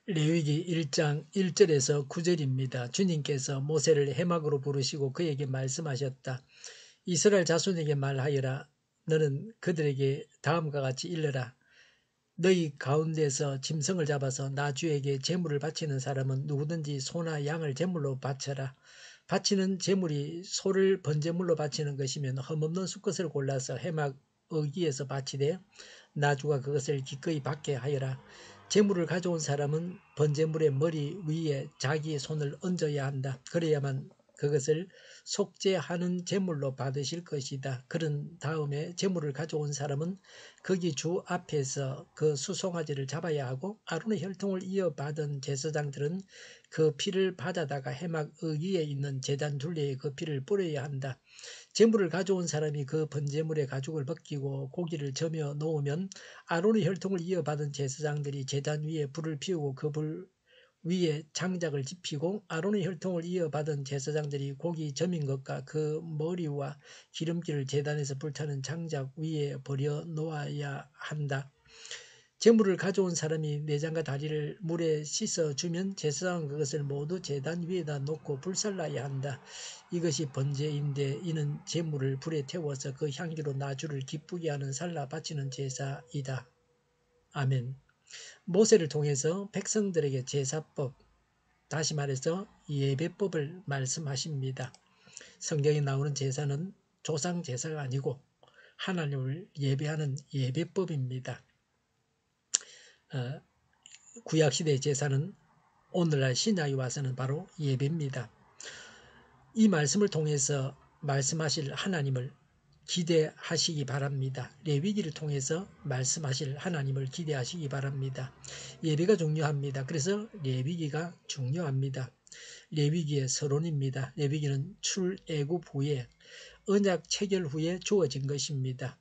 레위기 1장 1절에서 9절입니다. 주님께서 모세를 해막으로 부르시고 그에게 말씀하셨다. 이스라엘 자손에게 말하여라. 너는 그들에게 다음과 같이 일러라. 너희 가운데서 짐승을 잡아서 나 주에게 제물을 바치는 사람은 누구든지 소나 양을 제물로 바쳐라. 바치는 제물이 소를 번제물로 바치는 것이면 흠없는 수컷을 골라서 해막 어기에서 바치되 나 주가 그것을 기꺼이 받게 하여라. 제물을 가져온 사람은 번제물의 머리 위에 자기의 손을 얹어야 한다. 그래야만 그것을 속죄하는 제물로 받으실 것이다. 그런 다음에 제물을 가져온 사람은 거기 주 앞에서 그 수송아지를 잡아야 하고 아론의 혈통을 이어받은 제사장들은 그 피를 받아다가 해막 어기에 있는 제단 둘레에 그 피를 뿌려야 한다. 제물을 가져온 사람이 그 번제물의 가죽을 벗기고 고기를 저며 놓으면 아론의 혈통을 이어받은 제사장들이 제단 위에 불을 피우고 그 불 위에 장작을 지피고 아론의 혈통을 이어받은 제사장들이 고기 저민 것과 그 머리와 기름기를 제단에서 불타는 장작 위에 버려 놓아야 한다. 제물을 가져온 사람이 내장과 다리를 물에 씻어주면 제사장은 그것을 모두 제단 위에다 놓고 불살라야 한다. 이것이 번제인데 이는 제물을 불에 태워서 그 향기로 나주를 기쁘게 하는 살라 바치는 제사이다. 아멘. 모세를 통해서 백성들에게 제사법, 다시 말해서 예배법을 말씀하십니다. 성경에 나오는 제사는 조상 제사가 아니고 하나님을 예배하는 예배법입니다. 구약시대의 제사는 오늘날 신약에 와서는 바로 예배입니다. 이 말씀을 통해서 말씀하실 하나님을 기대하시기 바랍니다. 레위기를 통해서 말씀하실 하나님을 기대하시기 바랍니다. 예배가 중요합니다. 그래서 레위기가 중요합니다. 레위기의 서론입니다. 레위기는 출애굽 후에 언약 체결 후에 주어진 것입니다.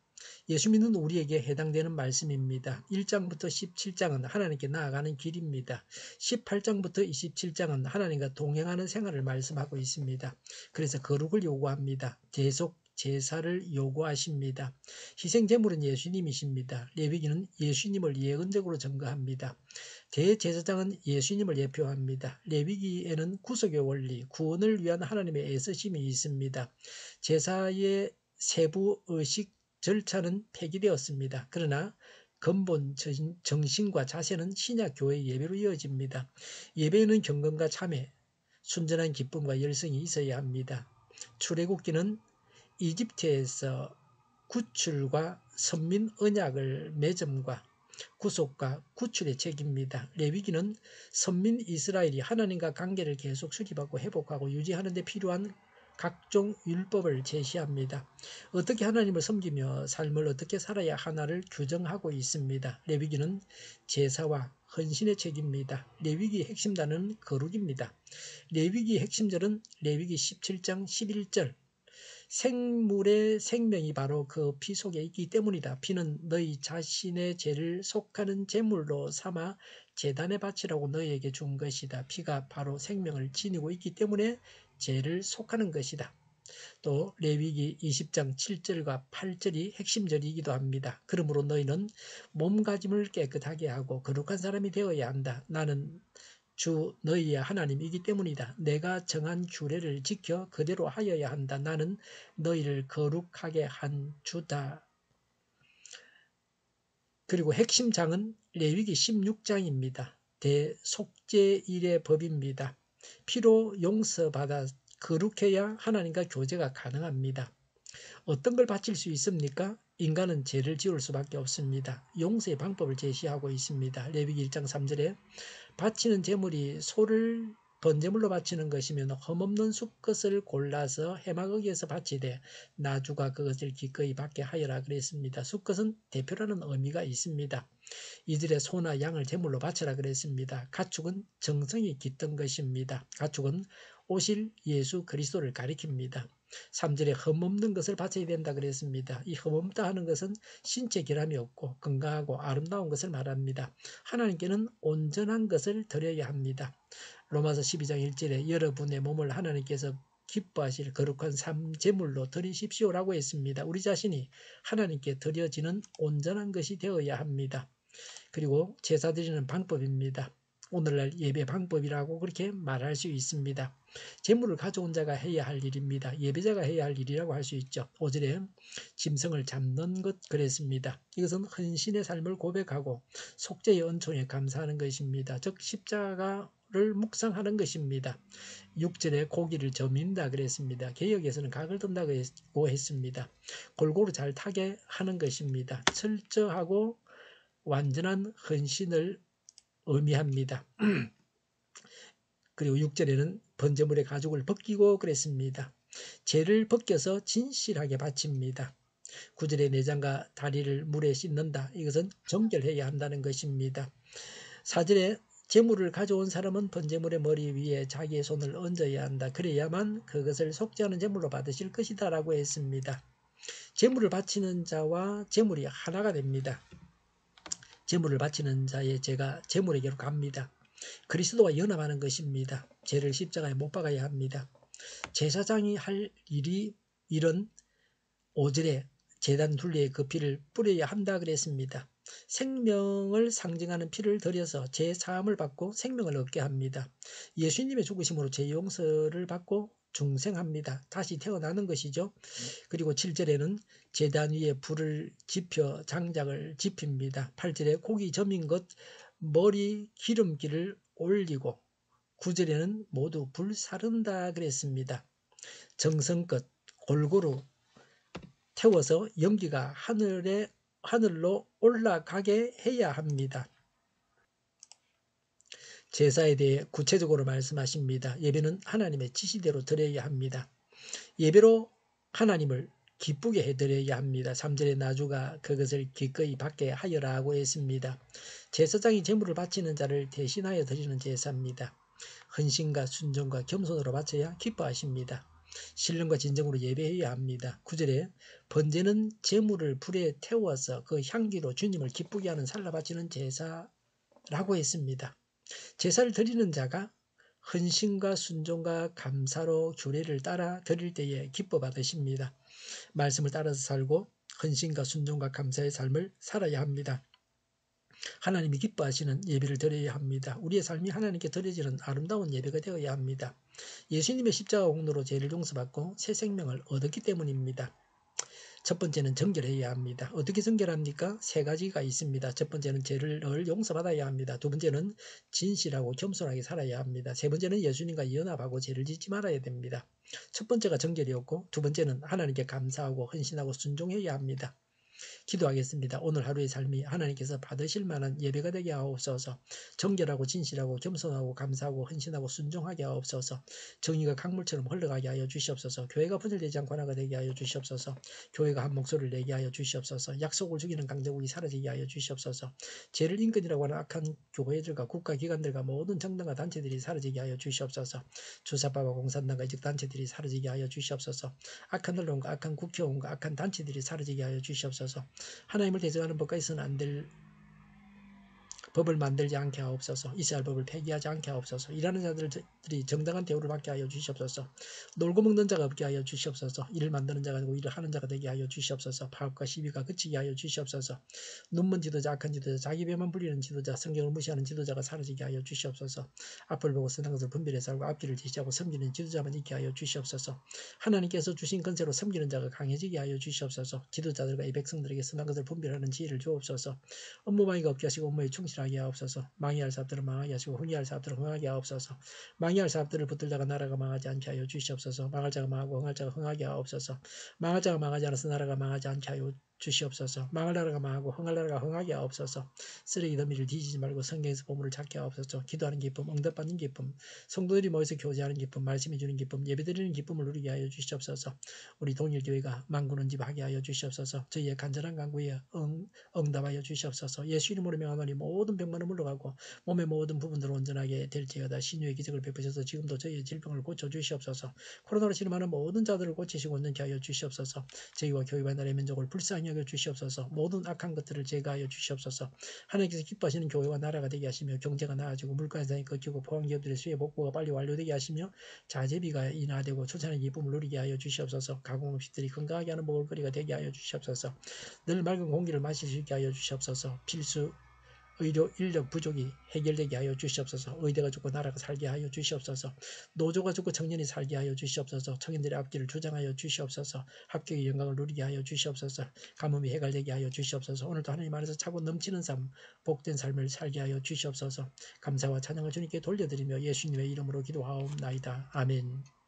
예수 믿는 우리에게 해당되는 말씀입니다. 1장부터 17장은 하나님께 나아가는 길입니다. 18장부터 27장은 하나님과 동행하는 생활을 말씀하고 있습니다. 그래서 거룩을 요구합니다. 계속 제사를 요구하십니다. 희생제물은 예수님이십니다. 레위기는 예수님을 예언적으로 증거합니다. 대제사장은 예수님을 예표합니다. 레위기에는 구속의 원리, 구원을 위한 하나님의 애쓰심이 있습니다. 제사의 세부 의식 절차는 폐기되었습니다. 그러나 근본 정신과 자세는 신약 교회의 예배로 이어집니다. 예배에는 경건과 참회, 순전한 기쁨과 열성이 있어야 합니다. 출애굽기는 이집트에서 구출과 선민 언약을 맺음과 구속과 구출의 책입니다. 레위기는 선민 이스라엘이 하나님과 관계를 계속 수립하고 회복하고 유지하는 데 필요한 각종 율법을 제시합니다. 어떻게 하나님을 섬기며 삶을 어떻게 살아야 하나를 규정하고 있습니다. 레위기는 제사와 헌신의 책입니다. 레위기의 핵심 단어는 거룩입니다. 레위기의 핵심절은 레위기 17장 11절 생물의 생명이 바로 그 피 속에 있기 때문이다. 피는 너희 자신의 죄를 속하는 제물로 삼아 제단에 바치라고 너희에게 준 것이다. 피가 바로 생명을 지니고 있기 때문에 죄를 속하는 것이다. 또 레위기 20장 7절과 8절이 핵심절이기도 합니다. 그러므로 너희는 몸가짐을 깨끗하게 하고 거룩한 사람이 되어야 한다. 나는 주 너희의 하나님이기 때문이다. 내가 정한 규례를 지켜 그대로 하여야 한다. 나는 너희를 거룩하게 한 주다. 그리고 핵심 장은 레위기 16장입니다. 대속죄일의 법입니다. 피로 용서받아 거룩해야 하나님과 교제가 가능합니다. 어떤 걸 바칠 수 있습니까? 인간은 죄를 지을 수밖에 없습니다. 용서의 방법을 제시하고 있습니다. 레위기 1장 3절에 바치는 제물이 소를 번제물로 바치는 것이면 흠없는 수컷을 골라서 해막어기에서 바치되 나주가 그것을 기꺼이 받게 하여라 그랬습니다. 수컷은 대표라는 의미가 있습니다. 이들의 소나 양을 제물로 바쳐라 그랬습니다. 가축은 정성이 깃든 것입니다. 가축은 오실 예수 그리스도를 가리킵니다. 3절에 흠없는 것을 바쳐야 된다 그랬습니다. 이 흠없다 하는 것은 신체 결함이 없고 건강하고 아름다운 것을 말합니다. 하나님께는 온전한 것을 드려야 합니다. 로마서 12장 1절에 여러분의 몸을 하나님께서 기뻐하실 거룩한 삶 제물로 드리십시오라고 했습니다. 우리 자신이 하나님께 드려지는 온전한 것이 되어야 합니다. 그리고 제사 드리는 방법입니다. 오늘날 예배 방법이라고 그렇게 말할 수 있습니다. 재물을 가져온 자가 해야 할 일입니다. 예배자가 해야 할 일이라고 할 수 있죠. 5절에 짐승을 잡는 것 그랬습니다. 이것은 헌신의 삶을 고백하고 속죄의 은총에 감사하는 것입니다. 즉 십자가를 묵상하는 것입니다. 6절에 고기를 저민다 그랬습니다. 개역에서는 각을 든다고 했습니다. 골고루 잘 타게 하는 것입니다. 철저하고 완전한 헌신을 의미합니다. 그리고 6절에는 번제물의 가죽을 벗기고 그랬습니다. 죄를 벗겨서 진실하게 바칩니다. 9절에 내장과 다리를 물에 씻는다. 이것은 정결해야 한다는 것입니다. 4절에 제물을 가져온 사람은 번제물의 머리 위에 자기의 손을 얹어야 한다. 그래야만 그것을 속죄하는 제물로 받으실 것이다 라고 했습니다. 제물을 바치는 자와 제물이 하나가 됩니다. 제물을 바치는 자의 죄가 제물에게로 갑니다. 그리스도와 연합하는 것입니다. 죄를 십자가에 못 박아야 합니다. 제사장이 할 일은 5절에 제단 둘레에 그 피를 뿌려야 한다 그랬습니다. 생명을 상징하는 피를 들여서 제 사함을 받고 생명을 얻게 합니다. 예수님의 죽으심으로 제 용서를 받고 중생합니다. 다시 태어나는 것이죠. 그리고 7절에는 제단 위에 불을 지펴 장작을 지핍니다. 8절에 고기 점인 것 머리 기름기를 올리고 9절에는 모두 불사른다 그랬습니다. 정성껏 골고루 태워서 연기가 하늘로 올라가게 해야 합니다. 제사에 대해 구체적으로 말씀하십니다. 예배는 하나님의 지시대로 드려야 합니다. 예배로 하나님을 기쁘게 해드려야 합니다. 3절에 나주가 그것을 기꺼이 받게 하여라고 했습니다. 제사장이 제물을 바치는 자를 대신하여 드리는 제사입니다. 헌신과 순종과 겸손으로 바쳐야 기뻐하십니다. 신령과 진정으로 예배해야 합니다. 9절에 번제는 제물을 불에 태워서 그 향기로 주님을 기쁘게 하는 살라 바치는 제사라고 했습니다. 제사를 드리는 자가 헌신과 순종과 감사로 규례를 따라 드릴 때에 기뻐 받으십니다. 말씀을 따라서 살고 헌신과 순종과 감사의 삶을 살아야 합니다. 하나님이 기뻐하시는 예배를 드려야 합니다. 우리의 삶이 하나님께 드려지는 아름다운 예배가 되어야 합니다. 예수님의 십자가 공로로 죄를 용서받고 새 생명을 얻었기 때문입니다. 첫 번째는 정결해야 합니다. 어떻게 정결합니까? 세 가지가 있습니다. 첫 번째는 죄를 용서받아야 합니다. 두 번째는 진실하고 겸손하게 살아야 합니다. 세 번째는 예수님과 연합하고 죄를 짓지 말아야 됩니다. 첫 번째가 정결이었고 두 번째는 하나님께 감사하고 헌신하고 순종해야 합니다. 기도하겠습니다. 오늘 하루의 삶이 하나님께서 받으실 만한 예배가 되게 하옵소서. 정결하고 진실하고 겸손하고 감사하고 헌신하고 순종하게 하옵소서. 정의가 강물처럼 흘러가게 하여 주시옵소서. 교회가 분열되지 않고 하나가 되게 하여 주시옵소서. 교회가 한 목소리를 내게 하여 주시옵소서. 약속을 죽이는 강제국이 사라지게 하여 주시옵소서. 죄를 인권이라고 하는 악한 교회들과 국가기관들과 모든 정당과 단체들이 사라지게 하여 주시옵소서. 주사파와 공산당과 이적 단체들이 사라지게 하여 주시옵소서. 악한 언론과 악한 국회의원과 악한 단체들이 사라지게 하여 주시옵소서. 하나님을 대적하는 법과 있어서는 안 될 법을 만들지 않게 하옵소서. 있어야 할 법을 폐기하지 않게 하옵소서. 일하는 자들이 정당한 대우를 받게 하여 주시옵소서. 놀고 먹는 자가 없게 하여 주시옵소서. 일을 만드는 자가 아니고 일을 하는 자가 되게 하여 주시옵소서. 파업과 시비가 그치게 하여 주시옵소서. 눈먼 지도자, 악한 지도자, 자기 배만 부리는 지도자, 성경을 무시하는 지도자가 사라지게 하여 주시옵소서. 앞을 보고 선한 것을 분별해서 알고 앞길을 지시하고 섬기는 지도자만 있게 하여 주시옵소서. 하나님께서 주신 건세로 섬기는 자가 강해지게 하여 주시옵소서. 지도자들과 이 백성들에게 선한 것을 분별하는 지혜를 주옵소서. 업무방해가 없게 하시고 업무에 충실하게 하옵소서. 망해할 사업들을 망하게 하시고 흥해할 사업들을 흥하게 하옵소서. 망해할 사업들을 붙들다가 나라가 망하지 않게 하여 주시옵소서. 망할 자가 망하고 흥할 자가 흥하게 하옵소서. 망할 자가 망하지 않아서 나라가 망하지 않게 하여 주시옵소서. 망할 나라가 망하고 흥할 나라가 흥하게 하옵소서. 쓰레기 더미를 뒤지지 말고 성경에서 보물을 찾게 하옵소서. 기도하는 기쁨, 응답받는 기쁨, 성도들이 모여서 교제하는 기쁨, 말씀해 주는 기쁨, 예배드리는 기쁨을 누리게 하여 주시옵소서. 우리 동일교회가 만군은집하게 하여 주시옵소서. 저희의 간절한 간구에 응답하여 주시옵소서. 예수 이름으로 명하노니 모든 병만은 물러가고 몸의 모든 부분들을 온전하게 될지어다. 신유의 기적을 베푸셔서 지금도 저희의 질병을 고쳐 주시옵소서. 코로나로 진행하는 모든 자들을 고치시고 온전케 하여 주시옵소서. 저희와 교회와 나라의 민족을 불쌍히 여겨 주시옵소서. 모든 악한 것들을 제거하여 주시옵소서. 하나님께서 기뻐하시는 교회와 나라가 되게 하시며 경제가 나아지고 물가 현상이 꺾이고 포항기업들의 수혜 복구가 빨리 완료되게 하시며 자재비가 인하되고 출산의 기쁨을 누리게 하여 주시옵소서. 가공음식들이 건강하게 하는 먹을거리가 되게 하여 주시옵소서. 늘 맑은 공기를 마실 수 있게 하여 주시옵소서. 필수 의료 인력 부족이 해결되게 하여 주시옵소서. 의대가 죽고 나라가 살게 하여 주시옵소서. 노조가 죽고 청년이 살게 하여 주시옵소서. 청년들의 앞길을 주장하여 주시옵소서. 합격의 영광을 누리게 하여 주시옵소서. 가뭄이 해갈되게 하여 주시옵소서. 오늘도 하나님 안에서 차고 넘치는 삶, 복된 삶을 살게 하여 주시옵소서. 감사와 찬양을 주님께 돌려드리며 예수님의 이름으로 기도하옵나이다. 아멘.